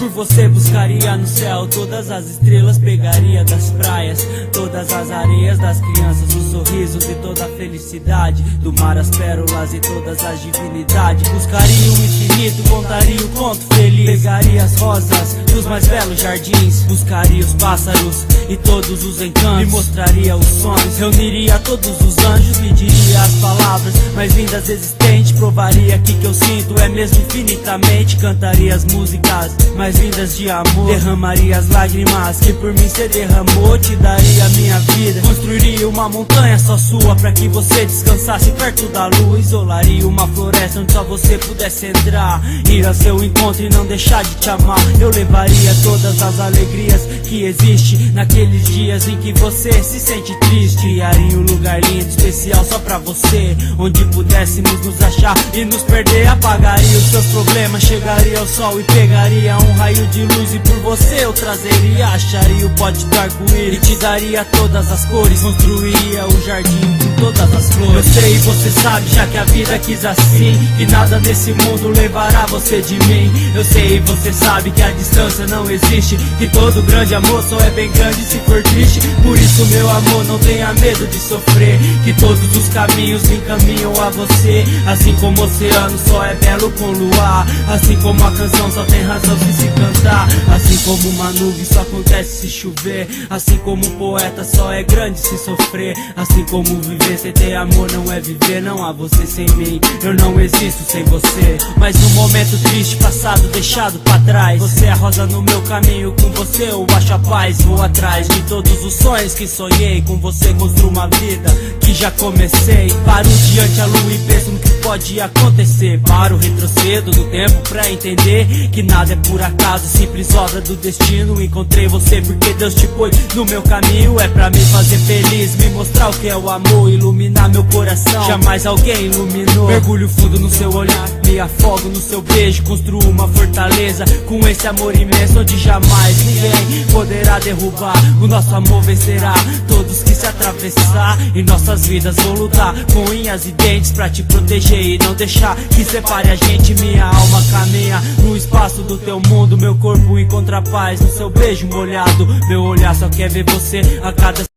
Por você buscaria no céu todas as estrelas, pegaria das praias todas as areias das crianças, os sorrisos e toda a felicidade do mar, as pérolas e todas as divinidades. Buscaria o infinito, contaria o conto feliz, pegaria as rosas dos mais belos jardins, buscaria os pássaros e todos os encantos, me mostraria os sonhos, reuniria todos os anjos, lhe diria as palavras mais lindas existentes, provaria que eu sinto é mesmo infinitamente, cantaria as músicas mais lindas de amor, derramaria as lágrimas que por mim cê derramou, te daria a minha vida, construiria uma montanha só sua pra que você descansasse perto da lua, isolaria uma floresta onde só você pudesse entrar, ir ao seu encontro e não deixar de te amar. Eu levaria todas as alegrias que existe naqueles dias em que você se sente triste, criaria um lugar lindo, especial só pra você, onde pudéssemos nos achar e nos perder. Apagaria os seus problemas, chegaria ao sol e pegaria um raio de luz, e por você eu trazeria, acharia o pote do arco-íris e te daria todas as cores, construiria o jardim com todas as flores. Eu sei e você sabe, já que a vida quis assim, que nada nesse mundo levará você de mim. Eu sei e você sabe que a distância não existe, que todo grande amor só é bem grande se for triste. Por isso meu amor, não tenha medo de sofrer, que todos os caminhos me encaminham a você. Assim como o oceano só é belo com luar, assim como a canção só tem razão se se cantar, assim como uma nuvem só acontece se chover, assim como um poeta só é grande se sofrer, assim como viver sem ter amor não é viver. Não há você sem mim, eu não existo sem você. Mas no momento triste, passado, deixado pra trás, você é a rosa no meu caminho, com você eu acho a paz. Vou atrás de todos os sonhos que sonhei, com você construo uma vida que já comecei. Paro diante a lua e penso no que pode acontecer, paro, retrocedo no tempo pra entender que nada é por acaso, simples obra do destino. Encontrei você porque Deus te pôs no meu caminho, é pra me fazer feliz, me mostrar o que é o amor, iluminar meu coração, jamais alguém iluminou. Mergulho fundo no seu olhar, me afogo no seu beijo, construo uma fortaleza com esse amor imenso, onde jamais ninguém poderá derrubar. O nosso amor vencerá todos que se atravessar, em nossas vidas vou lutar com unhas e dentes pra te proteger e não deixar que separe a gente. Minha alma caminha no espaço do teu mundo, meu corpo encontra paz no seu beijo molhado, meu olhar só quer ver você a cada